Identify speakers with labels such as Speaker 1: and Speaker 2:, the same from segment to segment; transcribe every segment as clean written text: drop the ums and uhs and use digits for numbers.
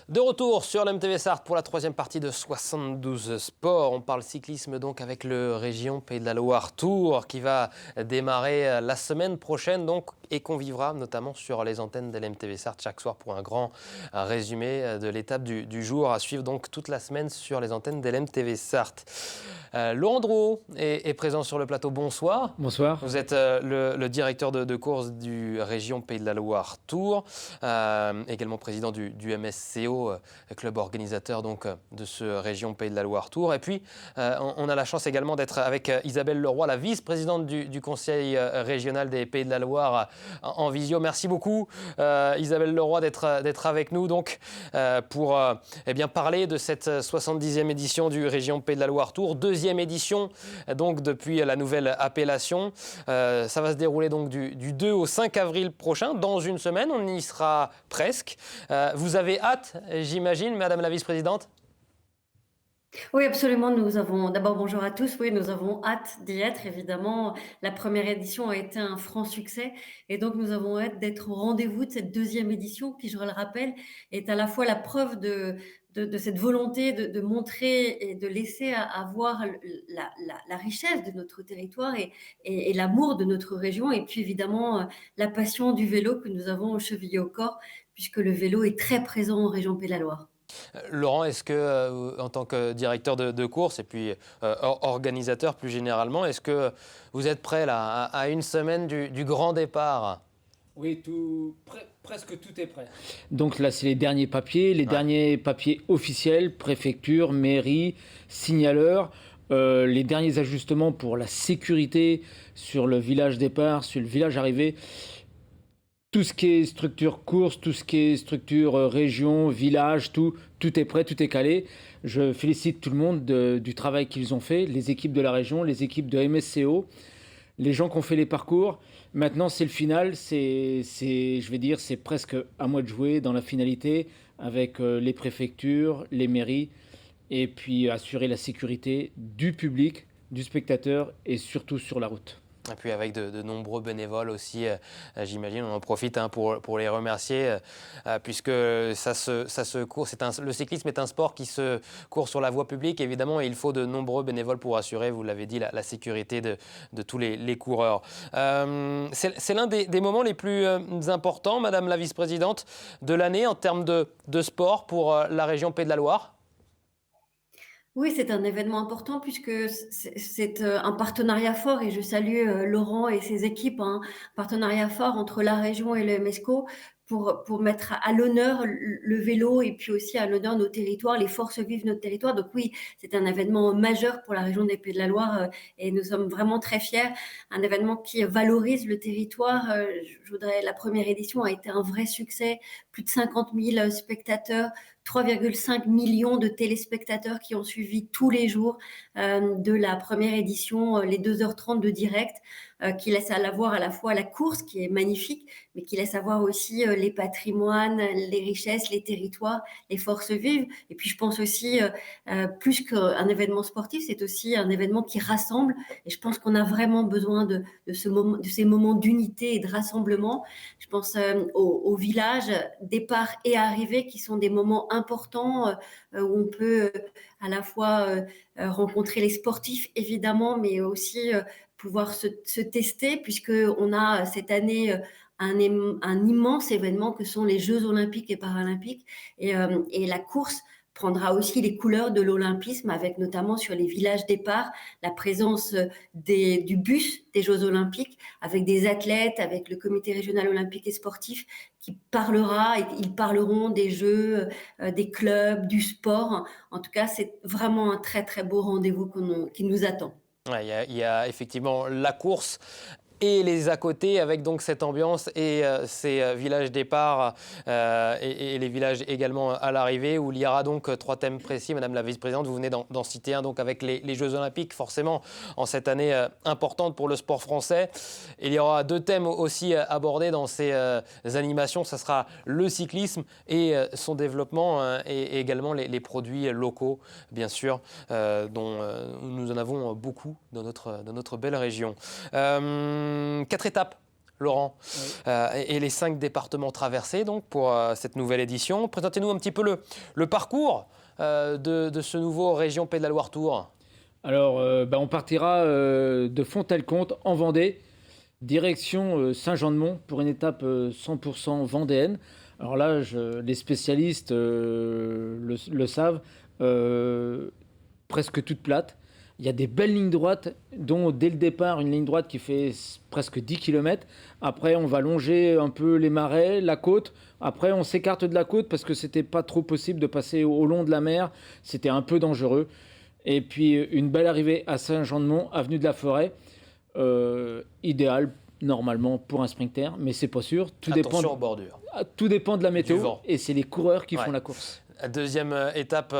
Speaker 1: De retour sur l'MTV Sarthe pour la troisième partie de 72 Sports. On parle cyclisme donc avec le Région Pays de la Loire Tour qui va démarrer la semaine prochaine donc, et qu'on vivra notamment sur les antennes de l'MTV Sarthe chaque soir pour un grand résumé de l'étape du jour à suivre donc toute la semaine sur les antennes de l'MTV Sarthe. Laurent Drouot est présent sur le plateau. Bonsoir.
Speaker 2: Bonsoir.
Speaker 1: Vous êtes le directeur de course du Région Pays de la Loire Tour, également président du MSCO, club organisateur donc, de ce Région Pays de la Loire Tour. Et puis, on a la chance également d'être avec Isabelle Leroy, la vice-présidente du Conseil régional des Pays de la Loire en visio. Merci beaucoup, Isabelle Leroy, d'être avec nous donc, pour parler de cette 70e édition du Région Pays de la Loire Tour. Deuxième édition donc, depuis la nouvelle appellation. Ça va se dérouler donc du 2 au 5 avril prochain. Dans une semaine, on y sera presque. Vous avez hâte, j'imagine, Madame la vice-présidente ?
Speaker 3: Oui, absolument. D'abord, bonjour à tous. Oui, nous avons hâte d'y être. Évidemment, la première édition a été un franc succès. Et donc, nous avons hâte d'être au rendez-vous de cette deuxième édition qui, je le rappelle, est à la fois la preuve de cette volonté de montrer et de laisser à voir la richesse de notre territoire et l'amour de notre région. Et puis, évidemment, la passion du vélo que nous avons chevillé au corps, puisque le vélo est très présent en région Pays de la Loire.
Speaker 1: Laurent, est-ce que, en tant que directeur de course et puis organisateur plus généralement, est-ce que vous êtes prêt là, à une semaine du grand départ ?
Speaker 2: Oui, presque tout est prêt. Donc là, c'est les derniers papiers officiels, préfecture, mairie, signaleur, les derniers ajustements pour la sécurité sur le village départ, sur le village arrivée. Tout ce qui est structure course, tout ce qui est structure région, village, tout est prêt, tout est calé. Je félicite tout le monde du travail qu'ils ont fait, les équipes de la région, les équipes de MSCO, les gens qui ont fait les parcours. Maintenant, c'est le final, c'est presque à moi de jouer dans la finalité avec les préfectures, les mairies, et puis assurer la sécurité du public, du spectateur et surtout sur la route.
Speaker 1: Et puis avec de nombreux bénévoles aussi, j'imagine, on en profite pour les remercier, puisque ça se court. Le cyclisme est un sport qui se court sur la voie publique, évidemment, et il faut de nombreux bénévoles pour assurer, vous l'avez dit, la sécurité de tous les coureurs. C'est l'un des moments les plus importants, Madame la vice-présidente, de l'année en termes de sport pour la région Pays de la Loire.
Speaker 3: Oui, c'est un événement important puisque c'est un partenariat fort et je salue Laurent et ses équipes, un partenariat fort entre la région et le MESCO pour mettre à l'honneur le vélo et puis aussi à l'honneur nos territoires, les forces vives de notre territoire. Donc oui, c'est un événement majeur pour la région des Pays de la Loire et nous sommes vraiment très fiers. Un événement qui valorise le territoire. La première édition a été un vrai succès, plus de 50 000 spectateurs, 3,5 millions de téléspectateurs qui ont suivi tous les jours de la première édition, les 2h30 de direct, qui laisse voir à la fois la course qui est magnifique, mais qui laisse voir aussi les patrimoines, les richesses, les territoires, les forces vives. Et puis je pense aussi, plus qu'un événement sportif, c'est aussi un événement qui rassemble. Et je pense qu'on a vraiment besoin de ces moments d'unité et de rassemblement. Je pense au village, départ et arrivée, qui sont des moments importants où on peut à la fois rencontrer les sportifs, évidemment, mais aussi pouvoir se tester, puisqu'on a cette année un immense événement que sont les Jeux olympiques et paralympiques. Et la course prendra aussi les couleurs de l'olympisme, avec notamment sur les villages départ la présence du bus des Jeux olympiques, avec des athlètes, avec le comité régional olympique et sportif qui ils parleront des Jeux, des clubs, du sport. En tout cas, c'est vraiment un très très beau rendez-vous qui nous attend.
Speaker 1: Ouais, il y a effectivement la course et les à côté avec donc cette ambiance et ces villages départ et les villages également à l'arrivée où il y aura donc 3 thèmes précis. Madame la vice-présidente, vous venez d'en citer un donc avec les Jeux olympiques forcément en cette année importante pour le sport français. Il y aura 2 thèmes aussi abordés dans ces animations. Ça sera le cyclisme et son développement et également les produits locaux bien sûr dont nous en avons beaucoup dans notre belle région. 4 étapes Laurent,
Speaker 2: Oui.
Speaker 1: et les 5 départements traversés donc, pour cette nouvelle édition. Présentez-nous un petit peu le parcours de ce nouveau Région Pays de la Loire Tour.
Speaker 2: Alors, on partira de Fontenay-le-Comte en Vendée, direction Saint-Jean-de-Mont pour une étape 100% vendéenne. Alors là, les spécialistes le savent, presque toute plate. Il y a des belles lignes droites, dont dès le départ, une ligne droite qui fait presque 10 km. Après, on va longer un peu les marais, la côte. Après, on s'écarte de la côte parce que c'était pas trop possible de passer au long de la mer. C'était un peu dangereux. Et puis, une belle arrivée à Saint-Jean-de-Mont, avenue de la Forêt. Idéal, normalement, pour un sprinter, mais c'est pas sûr.
Speaker 1: Attention aux bordures.
Speaker 2: Tout dépend de la
Speaker 1: Du
Speaker 2: météo.
Speaker 1: vent.
Speaker 2: Et c'est les coureurs qui
Speaker 1: Ouais.
Speaker 2: font la course.
Speaker 1: Deuxième étape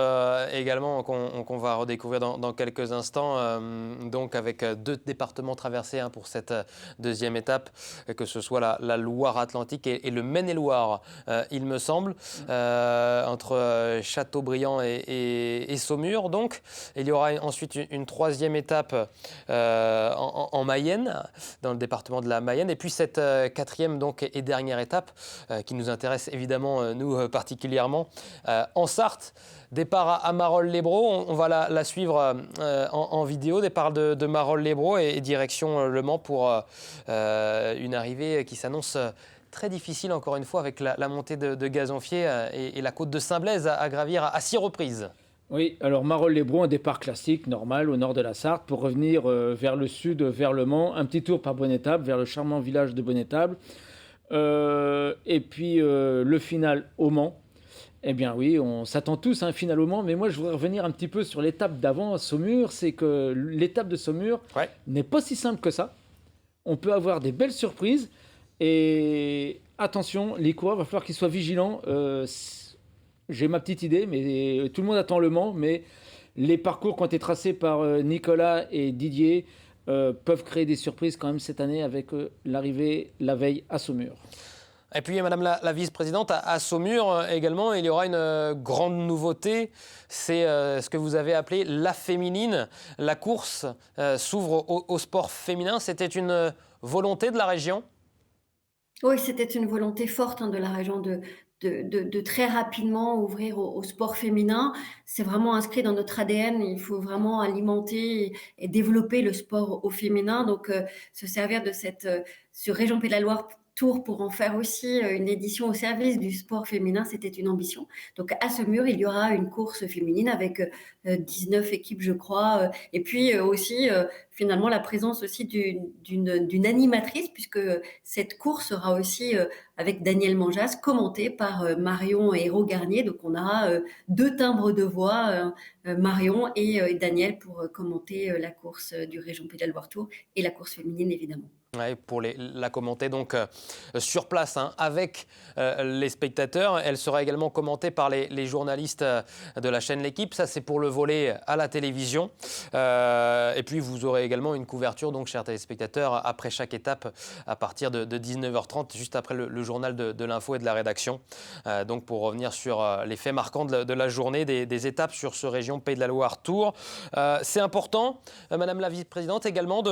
Speaker 1: également qu'on va redécouvrir dans quelques instants, donc avec 2 départements traversés pour cette deuxième étape, que ce soit la Loire-Atlantique et le Maine-et-Loire, il me semble, entre Châteaubriand et Saumur. Donc, il y aura ensuite une troisième étape en Mayenne, dans le département de la Mayenne, et puis cette quatrième donc, et dernière étape qui nous intéresse évidemment, nous particulièrement, en Sarthe. Départ à Marolles-les-Braud, on va la suivre en vidéo, départ de Marolles-les-Braud et direction Le Mans pour une arrivée qui s'annonce très difficile encore une fois avec la montée de Gazonfier et la côte de Saint-Blaise à gravir à 6 reprises.
Speaker 2: Oui, alors Marolles-les-Braud, un départ classique, normal, au nord de la Sarthe, pour revenir vers le sud, vers Le Mans, un petit tour par Bonnétable, vers le charmant village de Bonnétable, et puis le final au Mans. Eh bien oui, on s'attend tous à un final au Mans, mais moi je voudrais revenir un petit peu sur l'étape d'avant à Saumur. C'est que l'étape de Saumur n'est pas si simple que ça. On peut avoir des belles surprises et attention, les coureurs, il va falloir qu'ils soient vigilants. J'ai ma petite idée, mais tout le monde attend Le Mans, mais les parcours qui ont été tracés par Nicolas et Didier peuvent créer des surprises quand même cette année avec l'arrivée la veille à Saumur.
Speaker 1: Et puis, Madame la vice-présidente, à Saumur également, il y aura une grande nouveauté. C'est ce que vous avez appelé la féminine. La course s'ouvre au sport féminin. C'était une volonté de la région ?
Speaker 3: Oui, c'était une volonté forte de la région de très rapidement ouvrir au sport féminin. C'est vraiment inscrit dans notre ADN. Il faut vraiment alimenter et développer le sport au féminin. Donc, se servir de ce Région Pays de la Loire Tour pour en faire aussi une édition au service du sport féminin, c'était une ambition. Donc, à Saumur, il y aura une course féminine avec 19 équipes, je crois. Et puis aussi, finalement, la présence aussi d'une animatrice, puisque cette course sera aussi avec Daniel Manjas, commenté par Marion Hérault-Garnier. Donc, on aura 2 timbres de voix, Marion et Daniel, pour commenter la course du Région Pays de la Loire Tour et la course féminine, évidemment.
Speaker 1: Ouais, pour la commenter donc sur place avec les spectateurs. Elle sera également commentée par les journalistes de la chaîne L'Équipe. Ça, c'est pour le volet à la télévision. Et puis, vous aurez également une couverture, donc, chers téléspectateurs, après chaque étape à partir de 19h30, juste après le journal de l'info et de la rédaction. Donc, pour revenir sur les faits marquants de la journée, des étapes sur ce Région Pays de la Loire Tour. C'est important, Madame la vice-présidente, également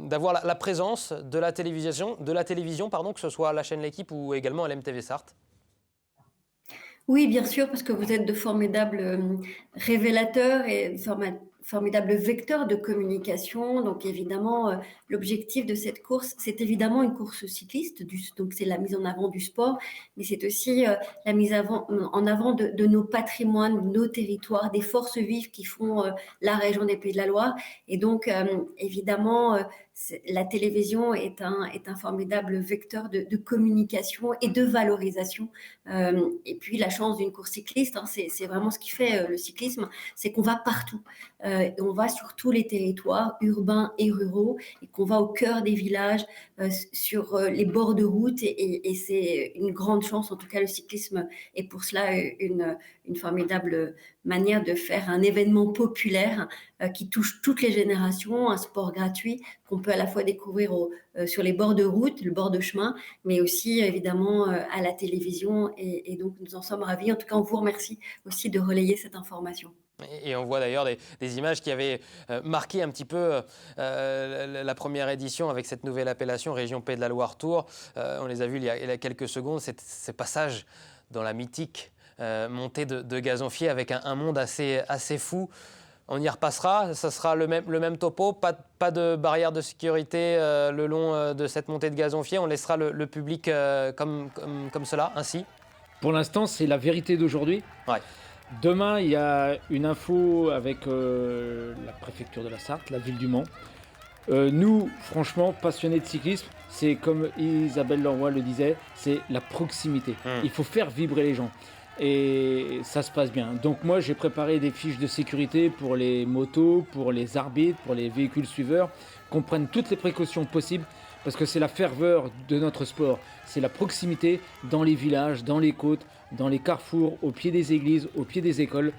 Speaker 1: d'avoir la présence de la télévision, que ce soit la chaîne L'Équipe ou également LMTV Sarthe.
Speaker 3: Oui, bien sûr, parce que vous êtes de formidables révélateurs et formidables vecteurs de communication. Donc évidemment, l'objectif de cette course, c'est évidemment une course cycliste, donc c'est la mise en avant du sport, mais c'est aussi la mise en avant de nos patrimoines, de nos territoires, des forces vives qui font la région des Pays de la Loire. Et donc évidemment, la télévision est un formidable vecteur de communication et de valorisation. Et puis la chance d'une course cycliste, c'est vraiment ce qui fait le cyclisme, c'est qu'on va partout. On va sur tous les territoires, urbains et ruraux, et qu'on va au cœur des villages, sur les bords de route, et c'est une grande chance. En tout cas, le cyclisme est pour cela une formidable manière de faire un événement populaire qui touche toutes les générations, un sport gratuit qu'on peut à la fois découvrir sur les bords de route, le bord de chemin, mais aussi évidemment à la télévision. Et donc nous en sommes ravis. En tout cas, on vous remercie aussi de relayer cette information.
Speaker 1: Et on voit d'ailleurs des images qui avaient marqué un petit peu la première édition avec cette nouvelle appellation Région Pays de la Loire Tour. On les a vus il y a quelques secondes, ces passages dans la mythique montée de Gazonfier avec un monde assez fou. On y repassera, ça sera le même topo, pas de barrière de sécurité le long de cette montée de Gazonfier. On laissera le public comme cela, ainsi.
Speaker 2: Pour l'instant, c'est la vérité d'aujourd'hui.
Speaker 1: Ouais.
Speaker 2: Demain, il y a une info avec la préfecture de la Sarthe, la ville du Mans. Nous, franchement, passionnés de cyclisme, c'est comme Isabelle Leroy le disait, c'est la proximité. Il faut faire vibrer les gens. Et ça se passe bien. Donc moi, j'ai préparé des fiches de sécurité pour les motos, pour les arbitres, pour les véhicules suiveurs, qu'on prenne toutes les précautions possibles, parce que c'est la ferveur de notre sport. C'est la proximité dans les villages, dans les côtes, dans les carrefours, au pied des églises, au pied des écoles.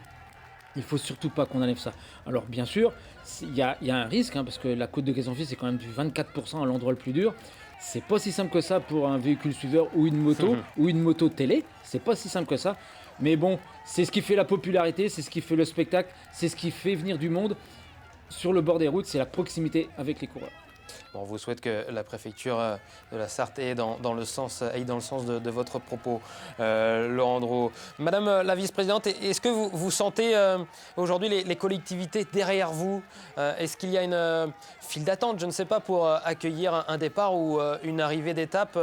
Speaker 2: Il ne faut surtout pas qu'on enlève ça. Alors bien sûr, il y a un risque, parce que la côte de Gazonfier, c'est quand même du 24% à l'endroit le plus dur. C'est pas si simple que ça pour un véhicule suiveur ou une moto, ou une moto télé. C'est pas si simple que ça. Mais bon, c'est ce qui fait la popularité, c'est ce qui fait le spectacle, c'est ce qui fait venir du monde sur le bord des routes, c'est la proximité avec les coureurs.
Speaker 1: Bon, on vous souhaite que la préfecture de la Sarthe aille dans le sens de votre propos, Laurent Drouot. Madame la vice-présidente, est-ce que vous sentez aujourd'hui les collectivités derrière vous? Est-ce qu'il y a une file d'attente, je ne sais pas, pour accueillir un départ ou une arrivée d'étape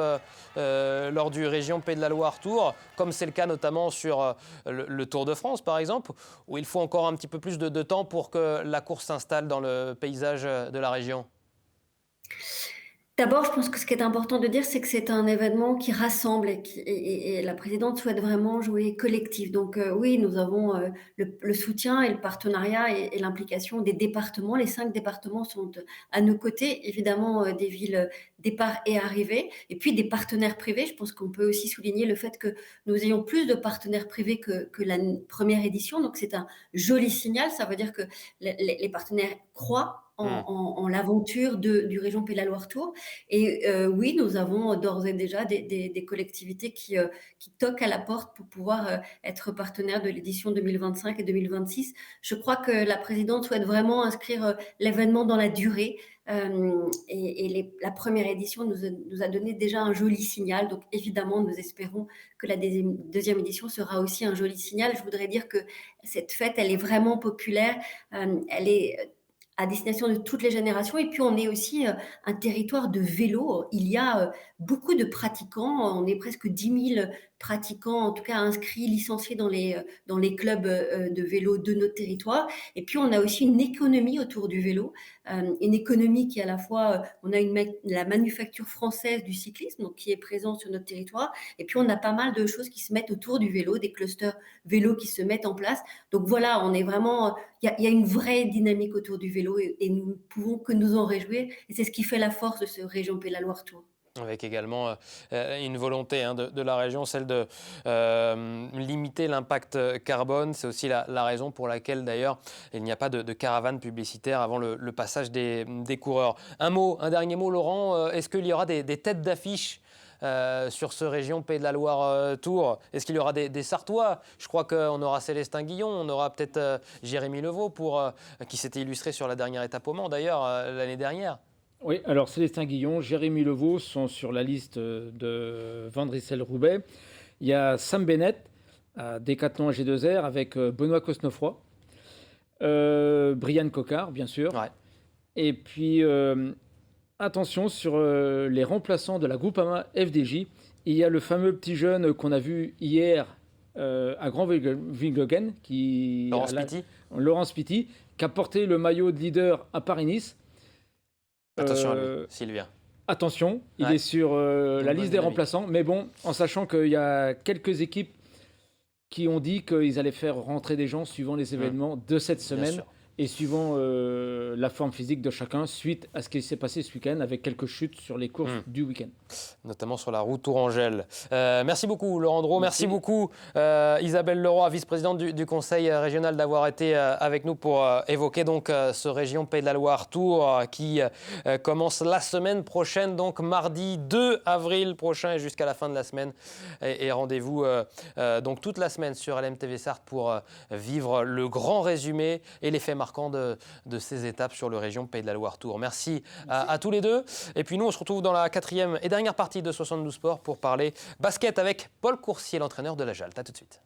Speaker 1: lors du Région Pays de la Loire Tour, comme c'est le cas notamment sur le Tour de France, par exemple, où il faut encore un petit peu plus de temps pour que la course s'installe dans le paysage de la région?
Speaker 3: D'abord, je pense que ce qui est important de dire, c'est que c'est un événement qui rassemble et la présidente souhaite vraiment jouer collectif. Donc oui, nous avons le soutien et le partenariat et l'implication des départements. Les 5 départements sont à nos côtés, évidemment des villes départ et arrivée, et puis des partenaires privés. Je pense qu'on peut aussi souligner le fait que nous ayons plus de partenaires privés que la première édition. Donc c'est un joli signal. Ça veut dire que les partenaires croient en l'aventure du Région Pays de la Loire Tour. Et oui, nous avons d'ores et déjà des collectivités qui toquent à la porte pour pouvoir être partenaires de l'édition 2025 et 2026. Je crois que la présidente souhaite vraiment inscrire l'événement dans la durée. La première édition nous a donné déjà un joli signal. Donc évidemment, nous espérons que la deuxième édition sera aussi un joli signal. Je voudrais dire que cette fête, elle est vraiment populaire. Elle est à destination de toutes les générations. Et puis, on est aussi un territoire de vélo. Il y a beaucoup de pratiquants. On est presque 10 000 pratiquants, en tout cas inscrits, licenciés dans les clubs de vélo de notre territoire. Et puis, on a aussi une économie autour du vélo. Une économie qui, à la fois, on a la manufacture française du cyclisme, donc qui est présente sur notre territoire. Et puis, on a pas mal de choses qui se mettent autour du vélo, des clusters vélo qui se mettent en place. Donc voilà, on est vraiment... Il y a une vraie dynamique autour du vélo et nous ne pouvons que nous en réjouir. Et c'est ce qui fait la force de ce Région Pays de la Loire Tour.
Speaker 1: Avec également une volonté de la région, celle de limiter l'impact carbone. C'est aussi la raison pour laquelle, d'ailleurs, il n'y a pas de caravane publicitaire avant le passage des coureurs. Un dernier mot, Laurent. Est-ce qu'il y aura des têtes d'affiche sur ce Région Pays de la Loire Tour? Est-ce qu'il y aura des Sartois? Je crois qu'on aura Célestin Guillon, on aura peut-être Jérémy Levaux qui s'était illustré sur la dernière étape au Mans, d'ailleurs, l'année dernière.
Speaker 2: Oui, alors Célestin Guillon, Jérémy Levaux sont sur la liste de Van Drissel-Roubaix. Il y a Sam Bennett à Décathlon AG2R avec Benoît Cosnefroy, Brian Coquard, bien sûr. Ouais. Et puis, attention sur les remplaçants de la Groupama FDJ. Il y a le fameux petit jeune qu'on a vu hier à Grand-Wilgogen, Laurent Spiti, qui a porté le maillot de leader à Paris-Nice.
Speaker 1: Attention à lui, Sylvia.
Speaker 2: Attention, il est sur la liste des remplaçants, mais bon, en sachant qu'il y a quelques équipes qui ont dit qu'ils allaient faire rentrer des gens suivant les événements de cette semaine. et suivant la forme physique de chacun, suite à ce qui s'est passé ce week-end, avec quelques chutes sur les courses du week-end.
Speaker 1: Notamment sur la route Tourangelle. Merci beaucoup Laurent Drouot, merci beaucoup Isabelle Leroy, vice-présidente du Conseil régional, d'avoir été avec nous pour évoquer donc ce région Pays de la Loire Tour qui commence la semaine prochaine, donc mardi 2 avril prochain et jusqu'à la fin de la semaine. Et rendez-vous donc toute la semaine sur LMTV Sarthe pour vivre le grand résumé et les faits marquants de ces étapes sur le région Pays de la Loire Tour. Merci à tous les deux. Et puis nous, on se retrouve dans la 4e et dernière partie de 72 Sport pour parler basket avec Paul Coursier, l'entraîneur de la JALT. À tout de suite.